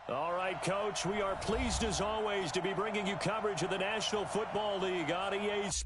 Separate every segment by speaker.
Speaker 1: All right, Coach, we are pleased as always to be bringing you coverage of the National Football League on EA Sports.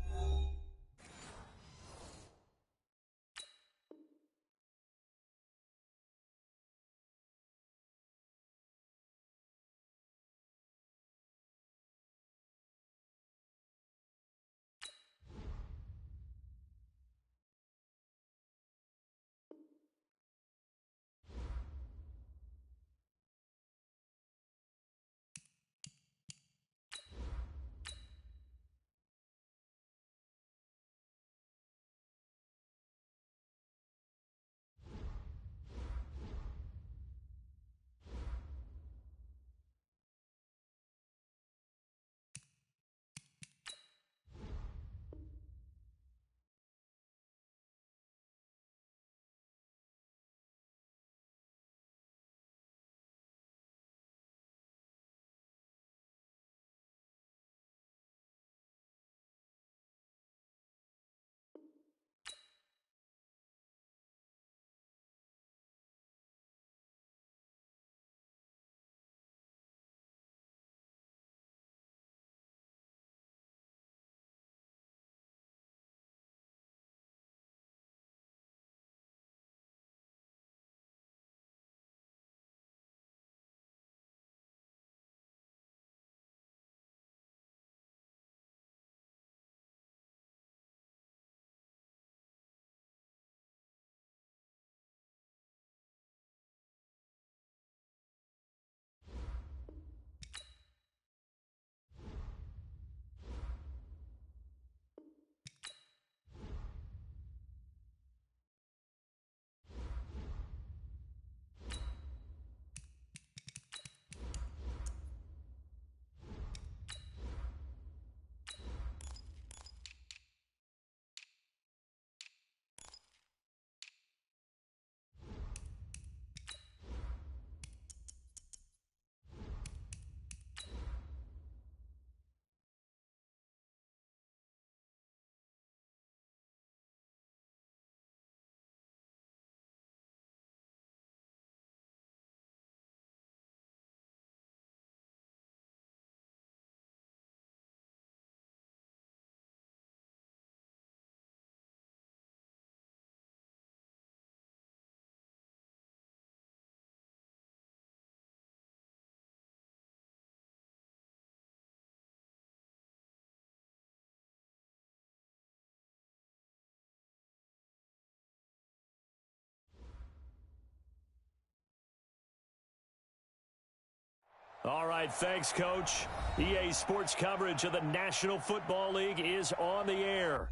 Speaker 1: All right, thanks, Coach. EA Sports coverage of the National Football League is on the air.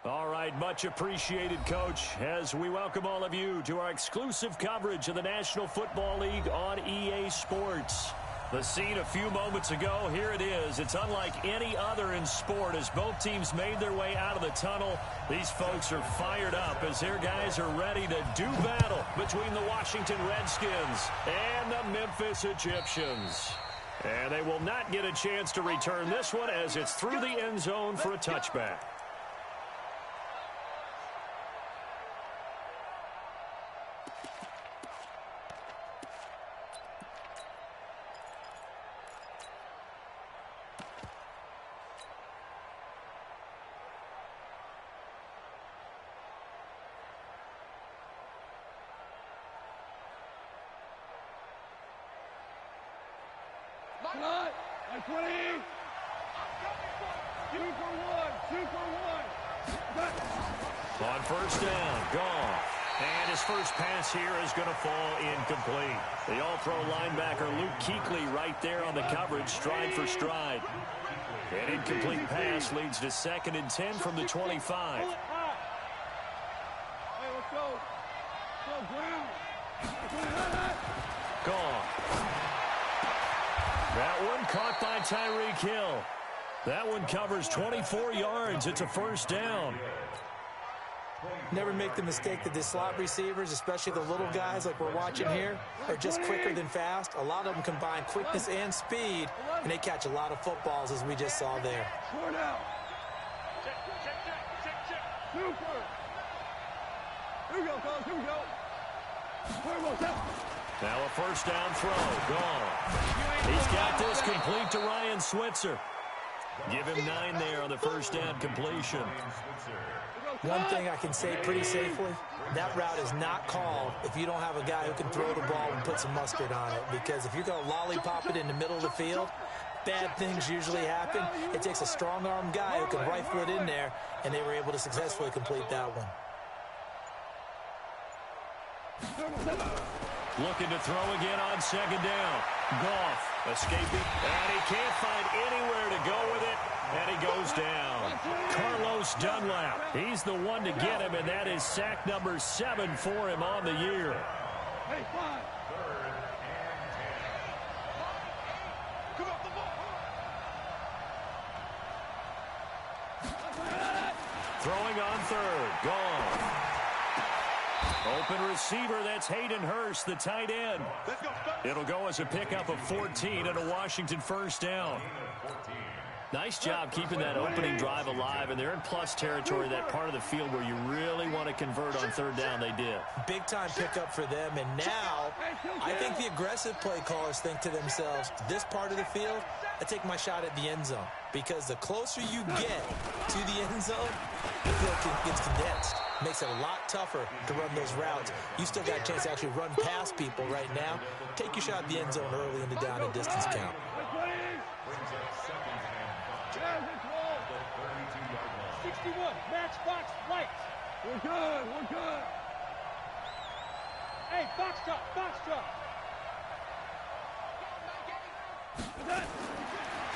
Speaker 1: All right, much appreciated, Coach, as we welcome all of you to our exclusive coverage of the National Football League on EA Sports. The scene a few moments ago, here it is. It's unlike any other in sport as both teams made their way out of the tunnel. These folks are fired up as their guys are ready to do battle between the Washington Redskins and the Memphis Egyptians. And they will not get a chance to return this one as it's through the end zone for a touchback.
Speaker 2: Cut! At 20! Two for one!
Speaker 1: On first down, gone. And his first pass here is going to fall incomplete. The all-pro linebacker Luke Kuechly right there on the coverage, stride for stride. An incomplete pass leads to 2nd and 10 from the 25.
Speaker 2: Hey, let's go. Go, ground.
Speaker 1: Gone. That one caught by Tyreek Hill. That one covers 24 yards. It's a first down.
Speaker 3: Never make the mistake that the slot receivers, especially the little guys like we're watching here, are just quicker than fast. A lot of them combine quickness and speed, and they catch a lot of footballs, as we just saw there.
Speaker 2: Score now. Super. Here we go, fellas. Here we go.
Speaker 1: Now a first down throw. Gone. He's got this complete to Ryan Switzer. Give him 9 there on the first down completion.
Speaker 3: One thing I can say pretty safely, that route is not called if you don't have a guy who can throw the ball and put some mustard on it. Because if you're going to lollipop it in the middle of the field, bad things usually happen. It takes a strong-arm guy who can rifle it in there, and they were able to successfully complete that one.
Speaker 1: Looking to throw again on 2nd down. Goff escaping, and he can't find anywhere to go with it, and he goes down. Carlos Dunlap, he's the one to get him, and that is sack number 7 for him on the year.
Speaker 2: Hey, 5.
Speaker 1: Throwing on 3rd, gone. Open receiver, that's Hayden Hurst, the tight end. It'll go as a pickup of 14 and a Washington first down. Nice job keeping that opening drive alive, and they're in plus territory, that part of the field where you really want to convert on 3rd down. They did.
Speaker 3: Big-time pickup for them, and now I think the aggressive play callers think to themselves, this part of the field, I take my shot at the end zone, because the closer you get to the end zone, the field gets condensed. Makes it a lot tougher to run those routes. You still got a chance to actually run past people right now. Take your shot at the end zone early in the down and distance count.
Speaker 2: Brings up 2nd down. 61. Matchbox lights. We're good. We're good. Hey, box truck. Box truck.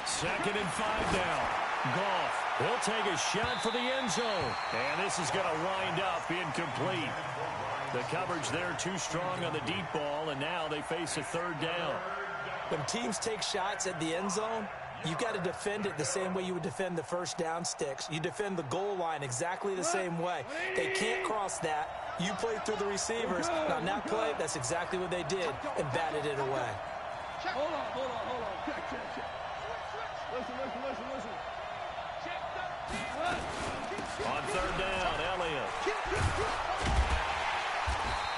Speaker 1: 2nd and 5 now. Goff. He'll take a shot for the end zone. And this is going to wind up incomplete. The coverage there too strong on the deep ball, and now they face a 3rd down.
Speaker 3: When teams take shots at the end zone, you've got to defend it the same way you would defend the first down sticks. You defend the goal line exactly the same way. They can't cross that. You play through the receivers. Now, on that play, that's exactly what they did and batted it away.
Speaker 2: Hold on. Check. Listen.
Speaker 1: On 3rd down, Elliott.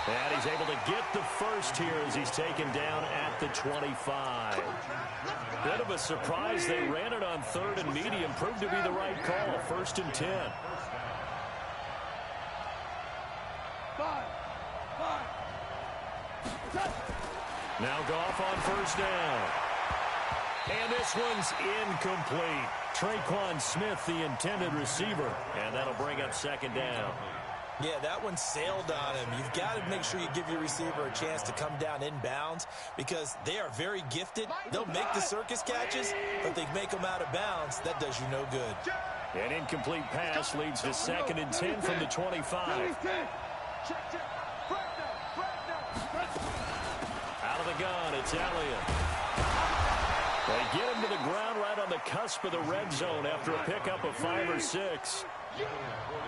Speaker 1: And he's able to get the first here as he's taken down at the 25. Bit of a surprise. They ran it on 3rd and medium. Proved to be the right call. 1st and 10.
Speaker 2: 5.
Speaker 1: Now Goff on 1st down. And this one's incomplete. Traquan Smith, the intended receiver. And that'll bring up 2nd down.
Speaker 3: Yeah, that one sailed on him. You've got to make sure you give your receiver a chance to come down inbounds because they are very gifted. They'll make the circus catches, but if they make them out of bounds, that does you no good.
Speaker 1: An incomplete pass leads to 2nd and 10 from the 25. Out of the gun, it's Elliott. They get him to the ground right on the cusp of the red zone after a pickup of 5 or 6.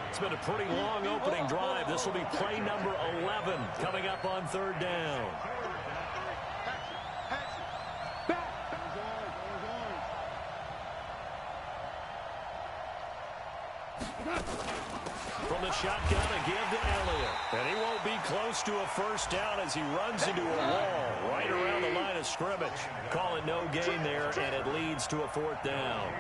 Speaker 1: It's been a pretty long opening drive. This will be play number 11 coming up on 3rd down. From the shotgun, a give to Elliott. And he won't be close to a first down as he runs into a wall right around the line of scrimmage. Call it no gain there, and it leads to a 4th down.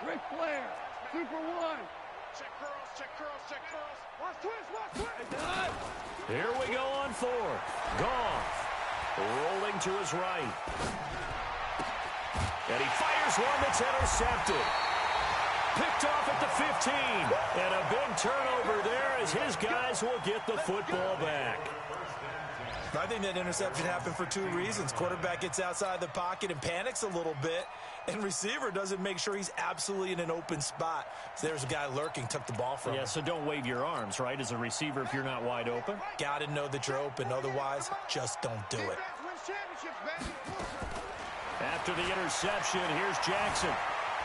Speaker 2: Ric Flair, Super One. Check curls. Watch twist.
Speaker 1: Here we go on 4th. Goff rolling to his right. And he fires one that's intercepted. Picked off at the 15. And a big turnover there as his guys will get the football back.
Speaker 3: I think that interception happened for 2 reasons. Quarterback gets outside the pocket and panics a little bit, and receiver doesn't make sure he's absolutely in an open spot. So there's a guy lurking, took the ball from him.
Speaker 1: Yeah, so don't wave your arms, right, as a receiver if you're not wide open.
Speaker 3: Got to know that you're open. Otherwise, just don't do it.
Speaker 1: After the interception, here's Jackson.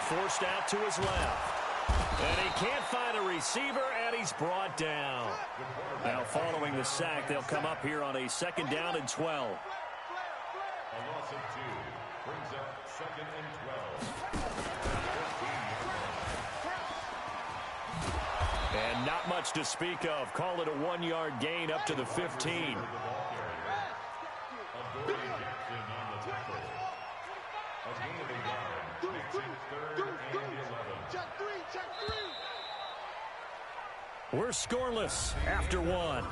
Speaker 1: Forced out to his left. And he can't find a receiver, and he's brought down. Now, following the sack, they'll come up here on a 2nd down and 12.
Speaker 4: A loss of 2 brings up 2nd and 12.
Speaker 1: And not much to speak of. Call it a 1-yard gain up to the 15. We're scoreless after 1.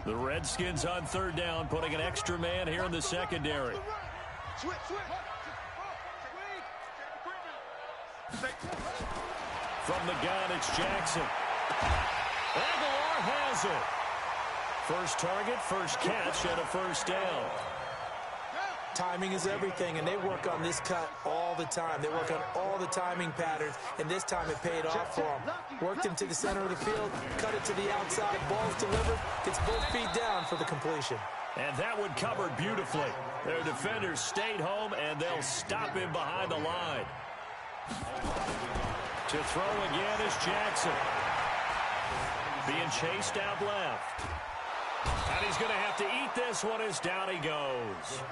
Speaker 1: The Redskins on 3rd down, putting an extra man here in the secondary. From the gun, it's Jackson. Aguilar has it. First target, first catch, and a first down.
Speaker 3: Timing is everything, and they work on this cut all the time. They work on all the timing patterns, and this time it paid off for them. Worked him to the center of the field, cut it to the outside, ball's delivered, gets both feet down for the completion.
Speaker 1: And that one covered beautifully. Their defenders stayed home, and they'll stop him behind the line. To throw again is Jackson. Being chased out left. And he's going to have to eat this one as down he goes.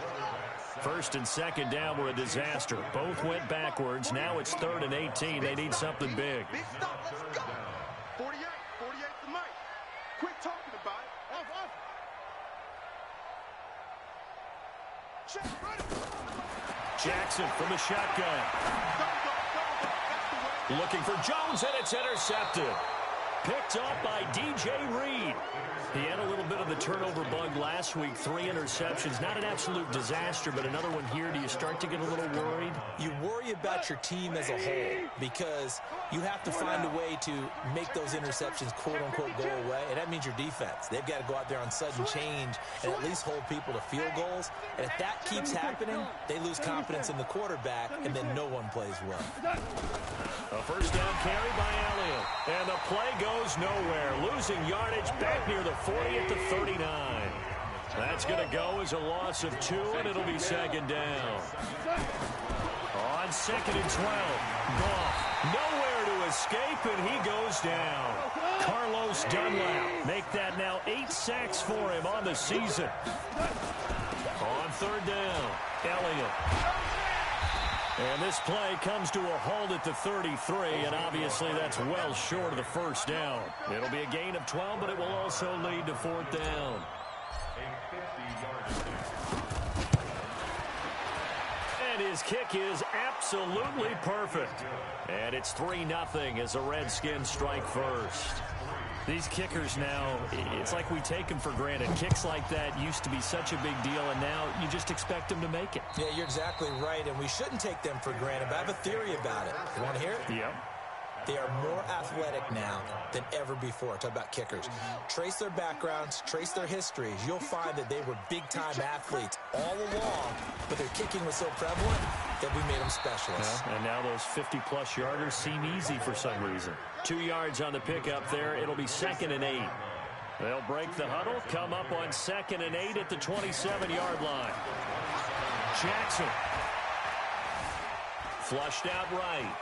Speaker 1: 1st and 2nd down were a disaster. Both went backwards. Now it's 3rd and 18. They need something big.
Speaker 2: Big stop. Let's go. 48 to Mike. Quit talking about it. Off. Check,
Speaker 1: Jackson from the shotgun. Looking for Jones, and it's intercepted. Picked off by DJ Reed. He had a little bit of the turnover bug last week. 3 interceptions. Not an absolute disaster, but another one here. Do you start to get a little worried?
Speaker 3: You worry about your team as a whole because you have to find a way to make those interceptions, quote-unquote, go away, and that means your defense. They've got to go out there on sudden change and at least hold people to field goals. And if that keeps happening, they lose confidence in the quarterback, and then no one plays well.
Speaker 1: A first down carry by Elliott. And the play goes nowhere. Losing yardage back near the 40 at the 39. That's going to go as a loss of 2, and it'll be 2nd down. On 2nd and 12. Goff nowhere to escape, and he goes down. Carlos Dunlap make that now 8 sacks for him on the season. On 3rd down, Elliott. And this play comes to a halt at the 33, and obviously that's well short of the first down. It'll be a gain of 12, but it will also lead to 4th down. And his kick is absolutely perfect. And it's 3-0 as the Redskins strike first. These kickers now, it's like we take them for granted. Kicks like that used to be such a big deal, and now you just expect them to make it.
Speaker 3: Yeah, you're exactly right, and we shouldn't take them for granted, but I have a theory about it. You want to hear it?
Speaker 1: Yep.
Speaker 3: They are more athletic now than ever before. Talk about kickers. Trace their backgrounds, trace their histories. You'll find that they were big-time athletes all along, but their kicking was so prevalent that we made them specialists.
Speaker 1: Yeah, and now those 50-plus yarders seem easy for some reason. 2 yards on the pickup there. It'll be 2nd and 8. They'll break the huddle, come up on 2nd and 8 at the 27-yard line. Jackson. Flushed out right.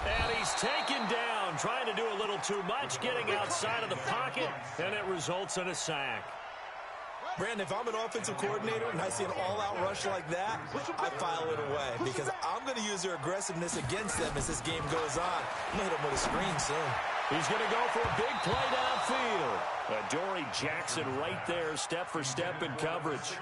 Speaker 1: And he's taken down, trying to do a little too much, getting outside of the pocket, and it results in a sack.
Speaker 3: Brandon, if I'm an offensive coordinator and I see an all-out rush like that, I file it away because I'm going to use their aggressiveness against them as this game goes on. I'm going to hit them with a screen soon.
Speaker 1: He's going to go for a big play downfield. Dory Jackson right there, step for step in coverage.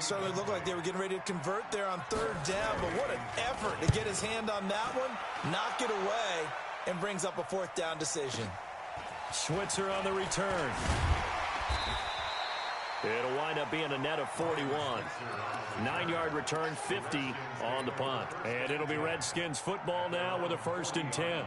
Speaker 3: Certainly looked like they were getting ready to convert there on 3rd down, but what an effort to get his hand on that one, knock it away, and brings up a 4th down decision.
Speaker 1: Switzer on the return. It'll wind up being a net of 41. 9-yard return, 50 on the punt. And it'll be Redskins football now with a 1st and 10.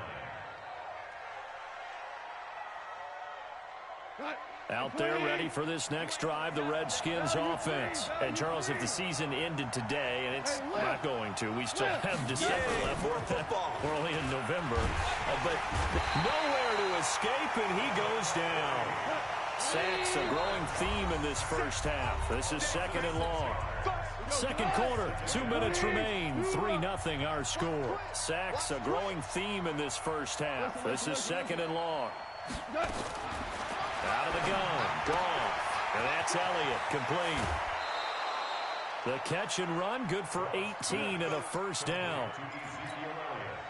Speaker 1: Out there ready for this next drive, the Redskins offense. And, Charles, if the season ended today, and it's not going to, we still have December left.
Speaker 3: More football.
Speaker 1: We're only in November. But nowhere to escape, and he goes down. Sacks a growing theme in this first half. This is 2nd and long. Second quarter, 2 minutes remain. 3-0 our score. Sacks a growing theme in this first half. This is 2nd and long. Out of the gun, gone. And that's Elliott, complete. The catch and run, good for 18 and a 1st down.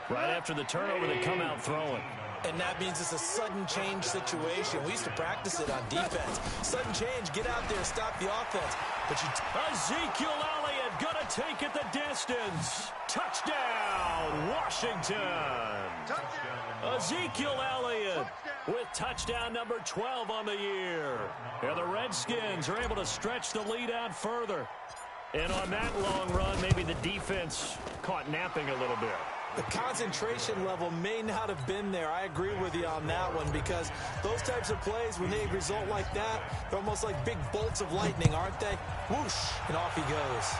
Speaker 1: Right after the turnover, they come out throwing.
Speaker 3: And that means it's a sudden change situation. We used to practice it on defense. Sudden change, get out there, stop the offense. But
Speaker 1: Ezekiel Elliott gonna take it the distance. Touchdown, Washington. Ezekiel Elliott with touchdown number 12 on the year. And the Redskins are able to stretch the lead out further. And on that long run, maybe the defense caught napping a little bit.
Speaker 3: The concentration level may not have been there. I agree with you on that one because those types of plays, when they result like that, they're almost like big bolts of lightning, aren't they? Whoosh, and off he goes.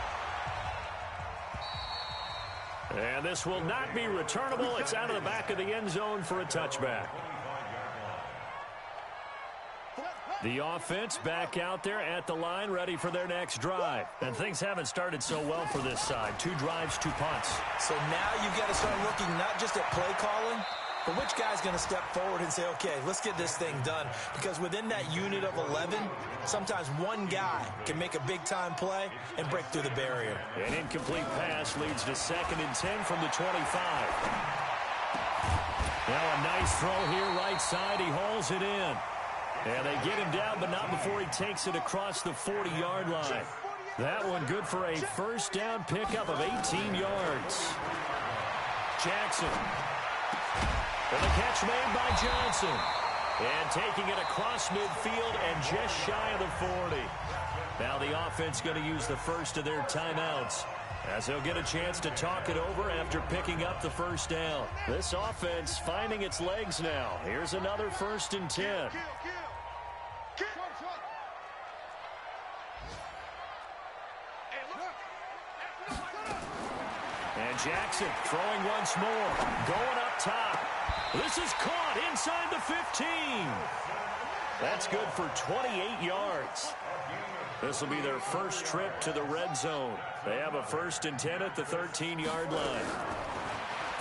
Speaker 1: And this will not be returnable. It's out of the back of the end zone for a touchback. The offense back out there at the line, ready for their next drive. And things haven't started so well for this side. 2 drives, 2 punts.
Speaker 3: So now you've got to start looking not just at play calling, but which guy's going to step forward and say, okay, let's get this thing done. Because within that unit of 11, sometimes one guy can make a big-time play and break through the barrier.
Speaker 1: An incomplete pass leads to 2nd and 10 from the 25. Now a nice throw here right side. He hauls it in. And they get him down, but not before he takes it across the 40-yard line. That one good for a 1st down pickup of 18 yards. Jackson. And the catch made by Johnson. And taking it across midfield and just shy of the 40. Now the offense going to use the first of their timeouts, as they'll get a chance to talk it over after picking up the 1st down. This offense finding its legs now. Here's another 1st and 10. And Jackson throwing once more. Going up top. This is caught inside the 15. That's good for 28 yards. This will be their first trip to the red zone. They have a 1st and 10 at the 13-yard line.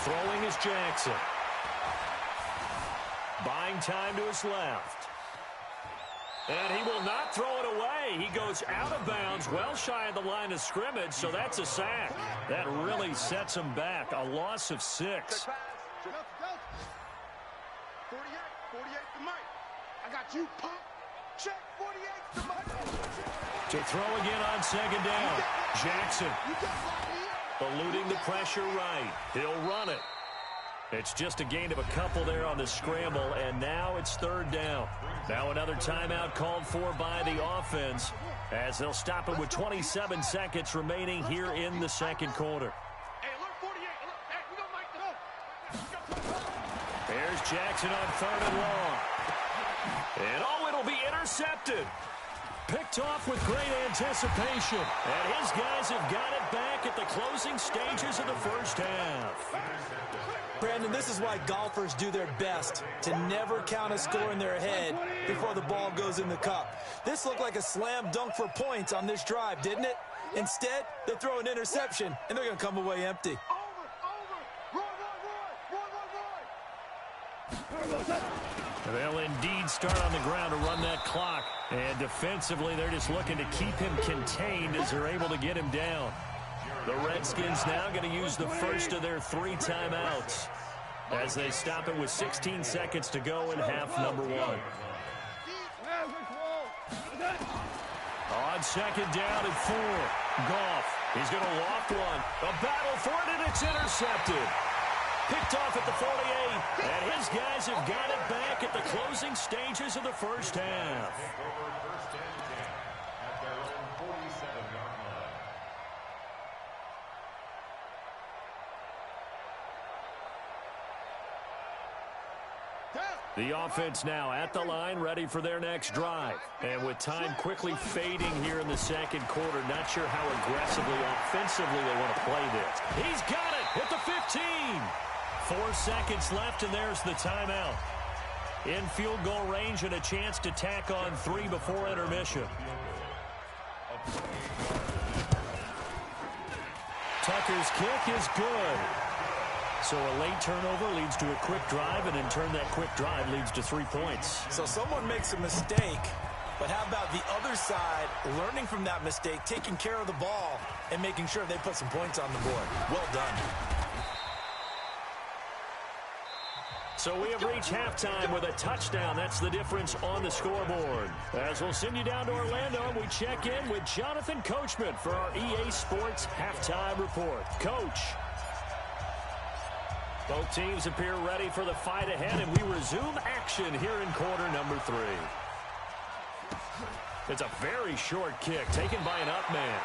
Speaker 1: Throwing is Jackson. Buying time to his left. And he will not throw it away. He goes out of bounds, well shy of the line of scrimmage, so that's a sack. That really sets him back. A loss of 6.
Speaker 2: 48 to Mike. I got you, pump. Check 48 to Mike.
Speaker 1: To throw again on 2nd down. Jackson eluding the pressure right. He'll run it. It's just a gain of a couple there on the scramble, and now it's third down. Now another timeout called for by the offense as they'll stop it with 27 seconds remaining here in the second quarter. There's Jackson on third and long. And it'll be intercepted. Picked off with great anticipation. And his guys have got it back at the closing stages of the first half.
Speaker 3: Brandon, this is why golfers do their best to never count a score in their head before the ball goes in the cup. This looked like a slam dunk for points on this drive, didn't it? Instead, they throw an interception, and they're going to come away empty.
Speaker 1: They'll indeed start on the ground to run that clock. And defensively, they're just looking to keep him contained as they're able to get him down. The Redskins now going to use the first of their 3 timeouts as they stop it with 16 seconds to go in half number 1. On second down and 4, Goff. He's going to loft one. A battle for it, and it's intercepted. Picked off at the 48, and his guys have got it back at the closing stages of the first half. The offense now at the line, ready for their next drive. And with time quickly fading here in the second quarter, not sure how aggressively, offensively they want to play this. He's got it at the 15. 4 seconds left, and there's the timeout. In field goal range and a chance to tack on 3 before intermission. Tucker's kick is good. So a late turnover leads to a quick drive, and in turn that quick drive leads to 3 points.
Speaker 3: So someone makes a mistake, but how about the other side learning from that mistake, taking care of the ball, and making sure they put some points on the board? Well done.
Speaker 1: So we have reached halftime with a touchdown. That's the difference on the scoreboard. As we'll send you down to Orlando, we check in with Jonathan Coachman for our EA Sports Halftime Report. Coach. Both teams appear ready for the fight ahead, and we resume action here in quarter number 3. It's a very short kick taken by an up man.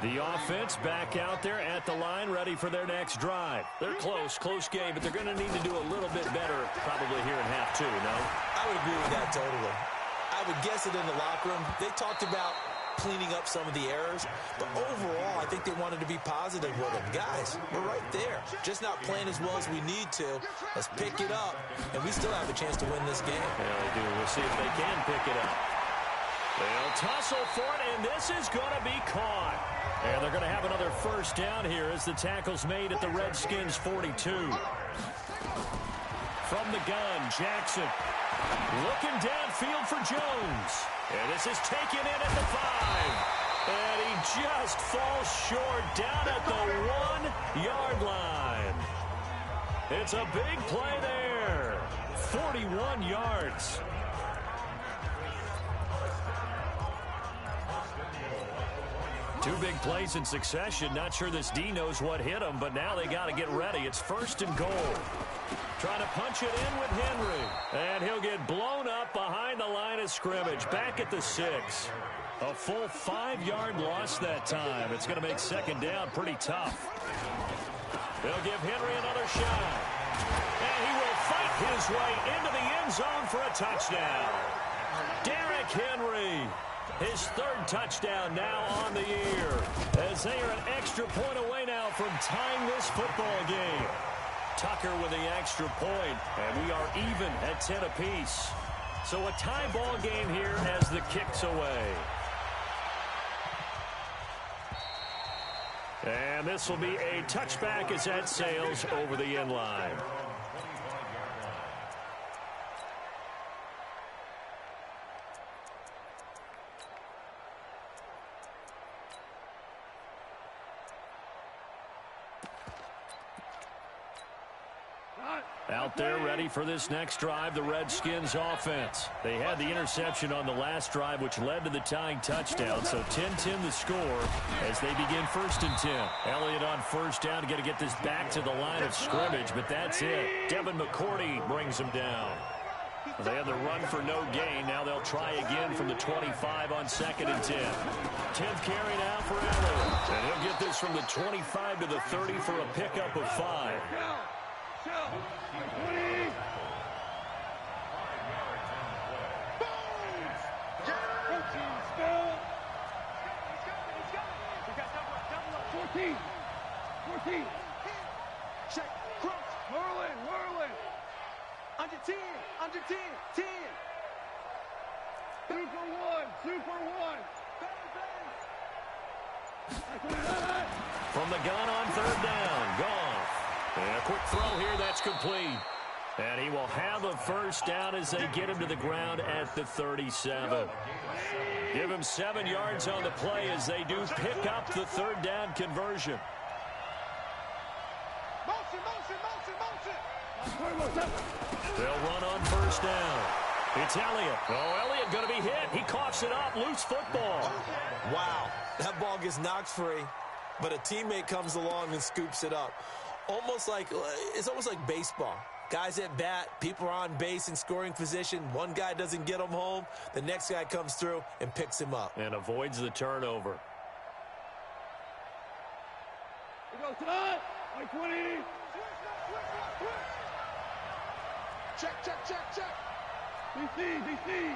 Speaker 1: The offense back out there at the line, ready for their next drive. They're close game, but they're going to need to do a little bit better probably here in half 2, no?
Speaker 3: I would agree with that totally. I would guess it in the locker room. They talked about cleaning up some of the errors, but overall, I think they wanted to be positive with them. Guys, we're right there. Just not playing as well as we need to. Let's pick it up, and we still have a chance to win this game.
Speaker 1: Yeah, they do. We'll see if they can pick it up. They'll tussle for it, and this is going to be caught. And they're going to have another first down here as the tackle's made at the Redskins' 42. From the gun, Jackson looking downfield for Jones. And this is taken in at the 5. And he just falls short down at the 1-yard line. It's a big play there. 41 yards. Two big plays in succession. Not sure this D knows what hit him, but now they got to get ready. It's first and goal. Trying to punch it in with Henry. And he'll get blown up behind the line of scrimmage. Back at the 6. A full 5-yard loss that time. It's going to make second down pretty tough. They'll give Henry another shot. And he will fight his way into the end zone for a touchdown. Derrick Henry. His 3rd touchdown now on the year, as they are an extra point away now from tying this football game. Tucker with the extra point, and we are even at 10 apiece. So a tie ball game here as the kick's away. And this will be a touchback as that sails over the end line. Out there ready for this next drive, the Redskins offense. They had the interception on the last drive, which led to the tying touchdown. So 10-10 the score as they begin 1st and 10. Elliott on first down to get this back to the line of scrimmage, but that's it. Devin McCourty brings him down. They had the run for no gain. Now they'll try again from the 25 on 2nd and 10. 10th carry now for Elliott. And he'll get this from the 25 to the 30 for a pickup of 5.
Speaker 2: Check, crouch, whirling. Under 10, 10. Super one.
Speaker 1: From the gun on 3rd down, Goff. And a quick throw here, that's complete. And he will have a 1st down as they get him to the ground at the 37. Give him 7 yards on the play as they do pick up the 3rd down conversion. They'll run on 1st down. It's Elliott. Oh, Elliott going to be hit. He coughs it up. Loose football.
Speaker 3: Wow. That ball gets knocked free, but a teammate comes along and scoops it up. It's almost like baseball. Guys at bat, people are on base in scoring position. One guy doesn't get him home. The next guy comes through and picks him up.
Speaker 1: And avoids the turnover.
Speaker 2: Check. DC.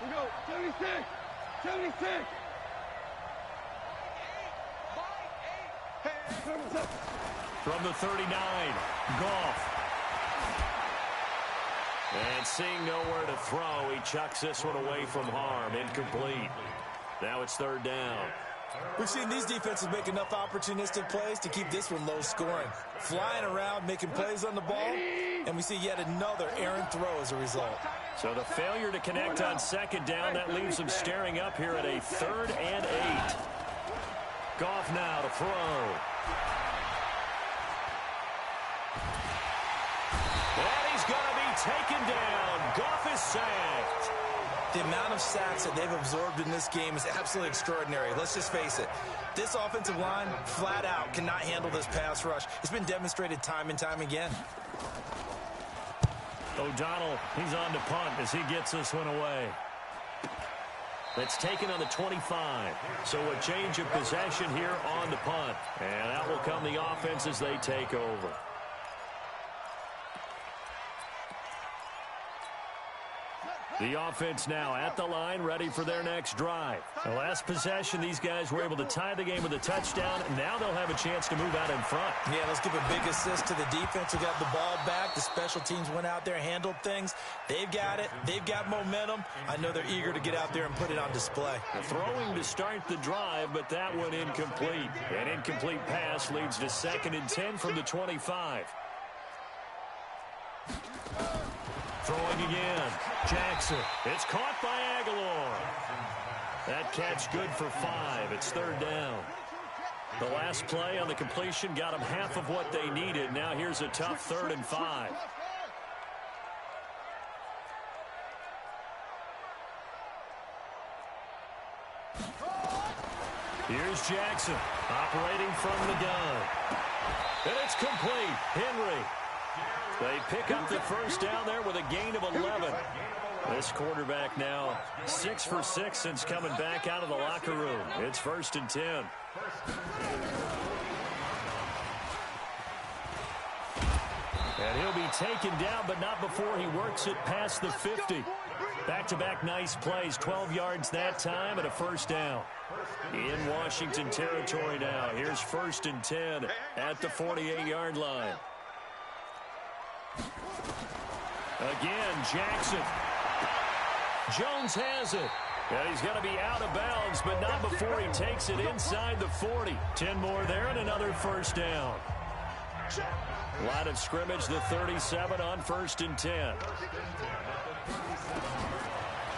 Speaker 2: We go, 76.
Speaker 1: From the 39, Goff. And seeing nowhere to throw, he chucks this one away from harm. Incomplete. Now it's 3rd down.
Speaker 3: We've seen these defenses make enough opportunistic plays to keep this one low scoring. Flying around, making plays on the ball, and we see yet another errant throw as a result.
Speaker 1: So the failure to connect on 2nd down, that leaves them staring up here at a 3rd and 8. Goff now to throw. And he's going to be taken down. Goff is sacked.
Speaker 3: The amount of sacks that they've absorbed in this game is absolutely extraordinary. Let's just face it. This offensive line, flat out, cannot handle this pass rush. It's been demonstrated time and time again.
Speaker 1: O'Donnell, he's on to punt as he gets this one away. That's taken on the 25. So a change of possession here on the punt. And out will come the offense as they take over. The offense now at the line, ready for their next drive. The last possession, these guys were able to tie the game with a touchdown. Now they'll have a chance to move out in front.
Speaker 3: Yeah, let's give a big assist to the defense who got the ball back. The special teams went out there, handled things. They've got it. They've got momentum. I know they're eager to get out there and put it on display.
Speaker 1: Throwing to start the drive, but that one incomplete. An incomplete pass leads to 2nd and 10 from the 25. Throwing again. Jackson. It's caught by Aguilar. That catch good for 5. It's 3rd down. The last play on the completion got them half of what they needed. Now here's a tough 3rd and 5. Here's Jackson operating from the gun. And it's complete. Henry. They pick up the 1st down there with a gain of 11. This quarterback now 6 for 6 since coming back out of the locker room. It's 1st and 10. And he'll be taken down, but not before he works it past the 50. Back-to-back nice plays, 12 yards that time and a 1st down. In Washington territory now. Here's 1st and 10 at the 48-yard line. Again, Jackson. Jones has it. And he's going to be out of bounds, but not before he takes it inside the 40. 10 more there and another 1st down. Line of scrimmage, the 37 on 1st and 10.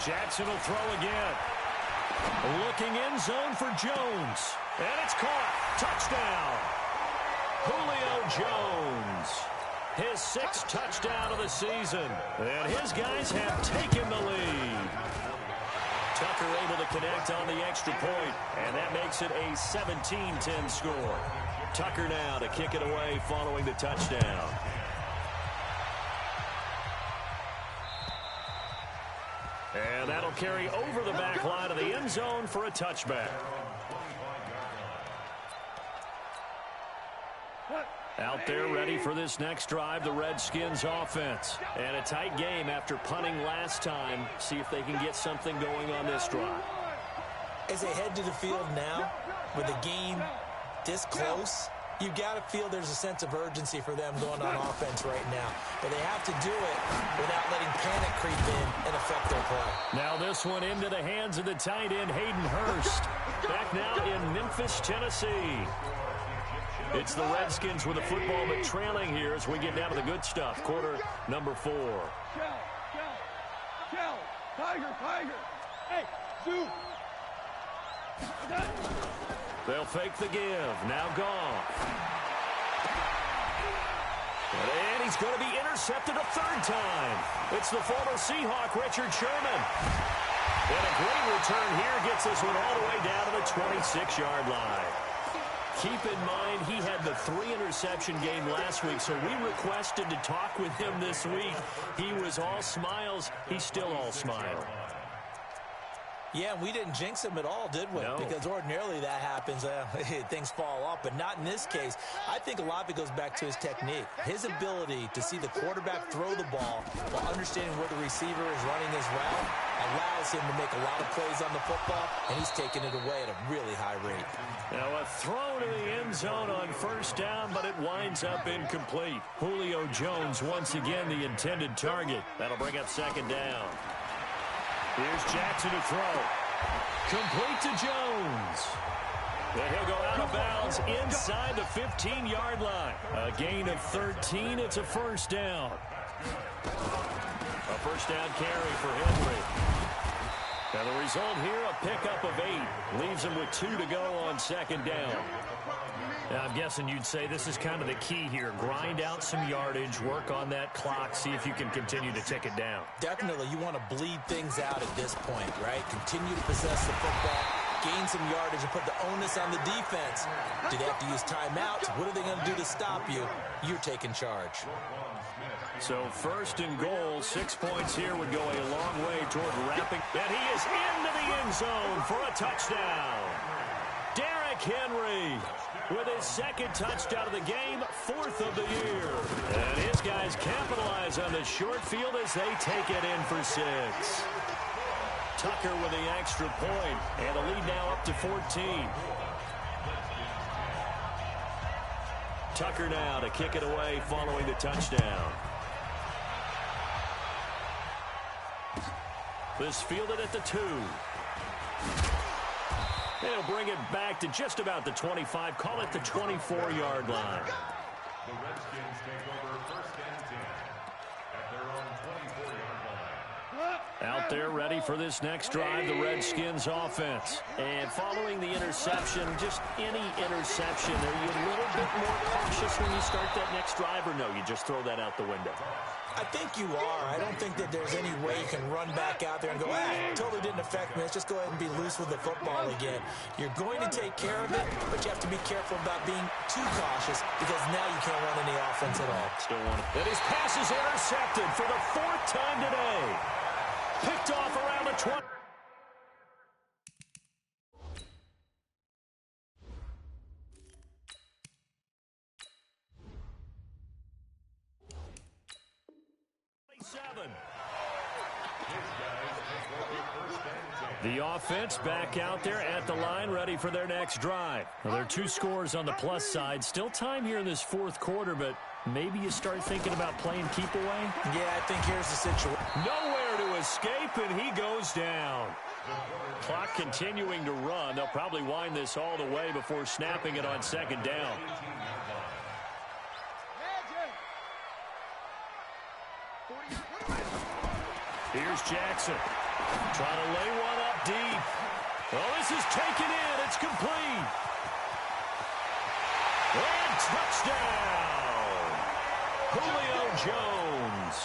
Speaker 1: Jackson will throw again. Looking end zone for Jones. And it's caught. Touchdown. Julio Jones. His 6th touchdown of the season. And his guys have taken the lead. Tucker able to connect on the extra point, and that makes it a 17-10 score. Tucker now to kick it away following the touchdown. And that'll carry over the back line of the end zone for a touchback. Out there ready for this next drive, the Redskins offense. And a tight game after punting last time. See if they can get something going on this drive.
Speaker 3: As they head to the field now, with the game this close, you got to feel there's a sense of urgency for them going on offense right now. But they have to do it without letting panic creep in and affect their play.
Speaker 1: Now this one into the hands of the tight end, Hayden Hurst. Back now in Memphis, Tennessee. It's the Redskins with the football, but trailing here as we get down to the good stuff. Quarter number 4.
Speaker 2: Tiger. Hey, Zoo.
Speaker 1: They'll fake the give. Now gone. And he's going to be intercepted a 3rd time. It's the former Seahawk, Richard Sherman. And a great return here gets this one all the way down to the 26-yard line. Keep in mind, he had the 3-interception game last week, so we requested to talk with him this week. He was all smiles. He's still all smile.
Speaker 3: Yeah, we didn't jinx him at all, did we?
Speaker 1: No.
Speaker 3: Because ordinarily that happens. Things fall off, but not in this case. I think a lot of it goes back to his technique. His ability to see the quarterback throw the ball while understanding where the receiver is running his route allows him to make a lot of plays on the football, and he's taking it away at a really high rate.
Speaker 1: Now a throw to the end zone on 1st down, but it winds up incomplete. Julio Jones once again the intended target. That'll bring up 2nd down. Here's Jackson to throw. Complete to Jones. And he'll go out of bounds inside the 15-yard line. A gain of 13. It's a 1st down. A 1st down carry for Henry. And the result here, a pickup of 8. Leaves him with 2 to go on 2nd down. Now, I'm guessing you'd say this is kind of the key here. Grind out some yardage, work on that clock, see if you can continue to tick it down.
Speaker 3: Definitely, you want to bleed things out at this point, right? Continue to possess the football, gain some yardage, and put the onus on the defense. Do they have to use timeouts? What are they going to do to stop you? You're taking charge.
Speaker 1: So 1st and goal, 6 points here would go a long way toward wrapping. And he is into the end zone for a touchdown. Derrick Henry with his 2nd touchdown of the game, 4th of the year. And his guys capitalize on the short field as they take it in for 6. Tucker with the extra point, and the lead now up to 14. Tucker now to kick it away following the touchdown. This fielded at the 2. They'll bring it back to just about the 25. Call it the 24-yard line.
Speaker 4: The Redskins take over 1st and 10 at their own 24-yard line.
Speaker 1: Out there ready for this next drive, the Redskins offense. And following the interception, just any interception, are you a little bit more cautious when you start that next drive, or no, you just throw that out the window?
Speaker 3: I think you are. I don't think that there's any way you can run back out there and go, it totally didn't affect me. Let's just go ahead and be loose with the football again. You're going to take care of it, but you have to be careful about being too cautious because now you can't run any offense at all.
Speaker 1: Still want it. And his pass is intercepted for the 4th time today. Picked off around the 20. The offense back out there at the line, ready for their next drive. Well, there are 2 scores on the plus side. Still time here in this 4th quarter, but maybe you start thinking about playing keep away?
Speaker 3: Yeah, I think here's the situation.
Speaker 1: Nowhere to escape, and he goes down. Clock continuing to run. They'll probably wind this all the way before snapping it on 2nd down. Here's Jackson. Trying to lay one up deep. Well, this is taken in. It's complete. And touchdown. Julio Jones,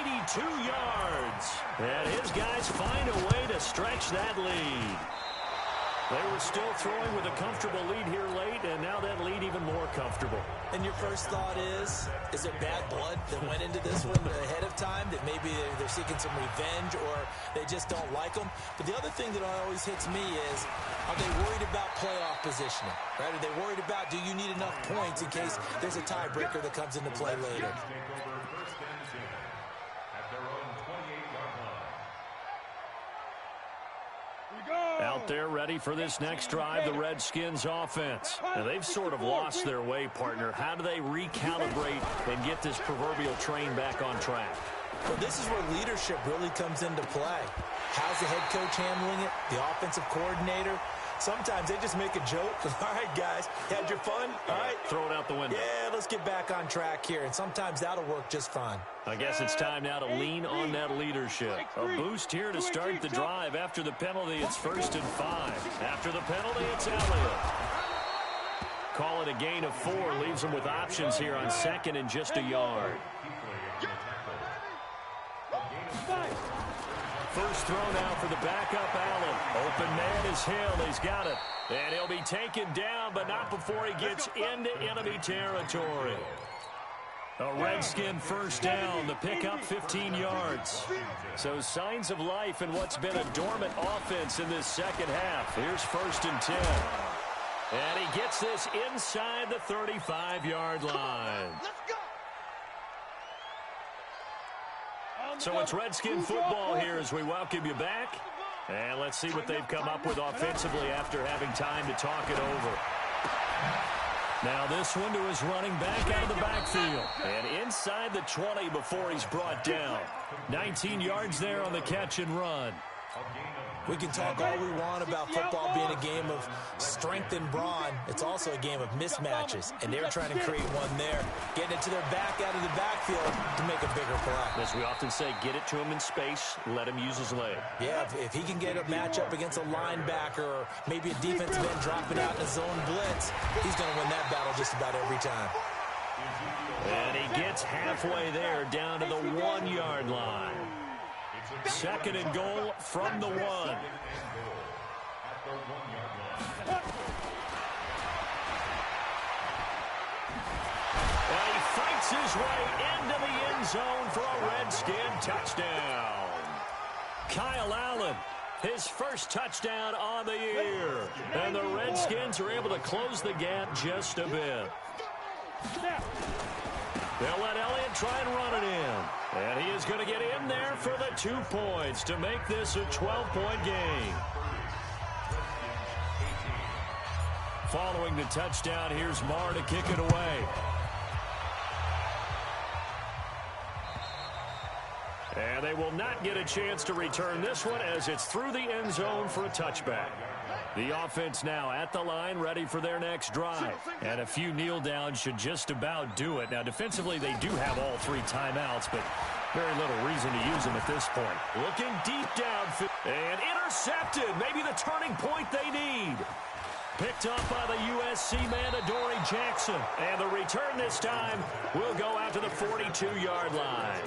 Speaker 1: 82 yards. And his guys find a way to stretch that lead. They were still throwing with a comfortable lead here late, and now that lead even more comfortable.
Speaker 3: And your first thought is it bad blood that went into this one ahead of time, that maybe they're seeking some revenge or they just don't like them? But the other thing that always hits me is, are they worried about playoff positioning? Right? Are they worried about, do you need enough points in case there's a tiebreaker that comes into play later?
Speaker 1: Out there ready for this next drive, the Redskins offense. Now, they've sort of lost their way, partner. How do they recalibrate and get this proverbial train back on track?
Speaker 3: Well, this is where leadership really comes into play. How's the head coach handling it? The offensive coordinator? Sometimes they just make a joke. All right, guys, had your fun? All right.
Speaker 1: Throw it out the window.
Speaker 3: Yeah, let's get back on track here. And sometimes that'll work just fine.
Speaker 1: I guess it's time now to lean on that leadership. A boost here to start the drive. After the penalty, it's 1st and 5. After the penalty, it's Elliott. Call it a gain of 4. Leaves them with options here on 2nd and just a yard. First throw now for the backup, Allen. Open man is Hill. He's got it. And he'll be taken down, but not before he gets into enemy territory. A Redskin first down. The pickup 15 yards. So signs of life in what's been a dormant offense in this second half. Here's 1st and 10. And he gets this inside the 35-yard line. So it's Redskin football here as we welcome you back. And let's see what they've come up with offensively after having time to talk it over. Now this one to his running back out of the backfield. And inside the 20 before he's brought down. 19 yards there on the catch and run.
Speaker 3: We can talk all we want about football being a game of strength and brawn. It's also a game of mismatches, and they're trying to create one there, getting it to their back out of the backfield to make a bigger play.
Speaker 1: As we often say, get it to him in space, let him use his leg.
Speaker 3: Yeah, if he can get a matchup against a linebacker or maybe a defensive end dropping out in a zone blitz, he's going to win that battle just about every time.
Speaker 1: And he gets halfway there down to the 1-yard line. 2nd and goal from the 1. And he fights his way into the end zone for a Redskin touchdown. Kyle Allen, his first touchdown on the year. And the Redskins are able to close the gap just a bit. They'll let Elliott try and run it in. And he is going to get in there for the 2 points to make this a 12-point game. Following the touchdown, here's Marr to kick it away. And they will not get a chance to return this one as it's through the end zone for a touchback. The offense now at the line, ready for their next drive. And a few kneel downs should just about do it. Now, defensively, they do have all 3 timeouts, but very little reason to use them at this point. Looking deep downfield and intercepted. Maybe the turning point they need. Picked up by the USC man, Adoree Jackson. And the return this time will go out to the 42-yard line.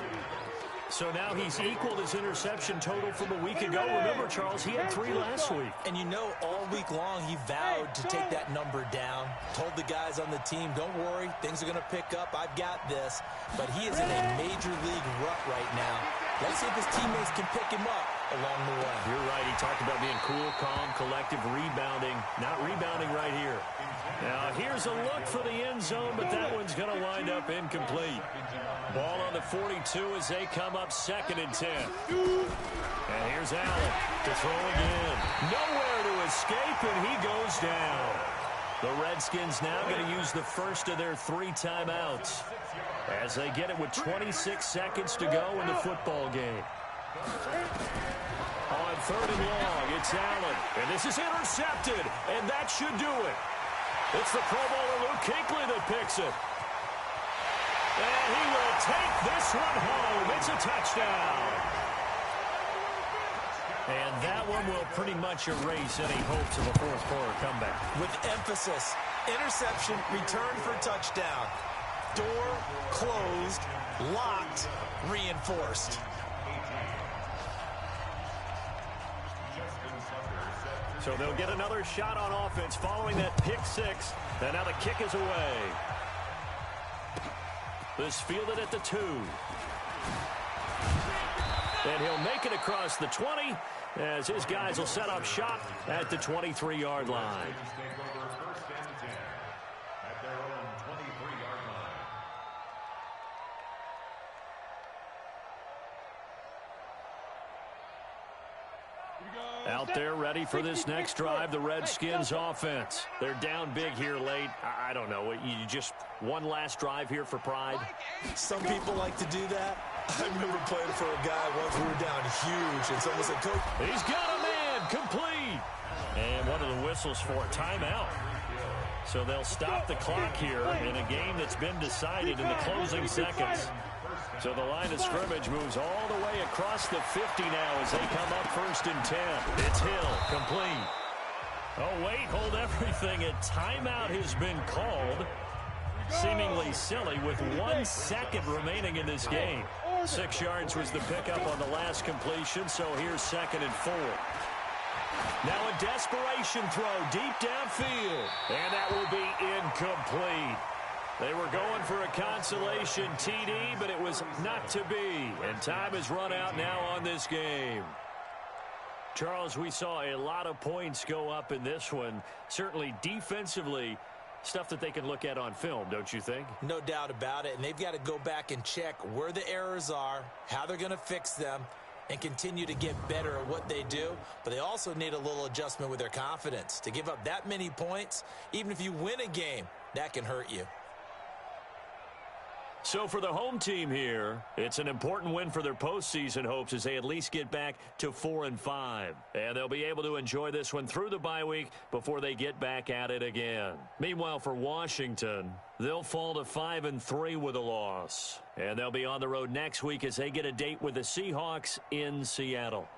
Speaker 1: So now he's equaled his interception total from a week ago. Remember, Charles, he had 3 last week.
Speaker 3: And you know, all week long he vowed to take that number down. Told the guys on the team, don't worry, things are going to pick up. I've got this. But he is in a major league rut right now. Let's see if his teammates can pick him up along the way.
Speaker 1: You're right. He talked about being cool, calm, collective, rebounding. Not rebounding right here. Now, here's a look for the end zone, but that one's going to wind up incomplete. Ball on the 42 as they come up 2nd and 10. And here's Allen to throw again. Nowhere to escape, and he goes down. The Redskins now going to use the first of their 3 timeouts as they get it with 26 seconds to go in the football game. On 3rd and long, it's Allen. And this is intercepted, and that should do it. It's the Pro Bowler Luke Kuechly that picks it. And he will take this one home. It's a touchdown. And that one will pretty much erase any hopes of a fourth quarter comeback.
Speaker 3: With emphasis, interception, return for touchdown. Door closed, locked, reinforced.
Speaker 1: So they'll get another shot on offense following that pick six. And now the kick is away. This fielded at the 2. And he'll make it across the 20 as his guys will set up shop at the 23-yard line. Out there ready for this next drive, the Redskins offense. They're down big here late. I don't know. You just one last drive here for pride?
Speaker 3: Some people like to do that. I remember playing for a guy once we were down huge, and someone said, Coach.
Speaker 1: He's got a man, complete. And one of the whistles for a timeout. So they'll stop the clock here in a game that's been decided in the closing seconds. So the line of scrimmage moves all the way across the 50 now as they come up 1st and 10. It's Hill, complete. Oh, wait, hold everything. A timeout has been called. Seemingly silly with 1 second remaining in this game. 6 yards was the pickup on the last completion, so here's 2nd and 4. Now a desperation throw deep downfield, and that will be incomplete. They were going for a consolation TD, but it was not to be. And time has run out now on this game. Charles, we saw a lot of points go up in this one. Certainly defensively, stuff that they can look at on film, don't you think?
Speaker 3: No doubt about it. And they've got to go back and check where the errors are, how they're going to fix them, and continue to get better at what they do. But they also need a little adjustment with their confidence. To give up that many points, even if you win a game, that can hurt you.
Speaker 1: So for the home team here, it's an important win for their postseason hopes as they at least get back to 4-5. And they'll be able to enjoy this one through the bye week before they get back at it again. Meanwhile, for Washington, they'll fall to 5-3 with a loss. And they'll be on the road next week as they get a date with the Seahawks in Seattle.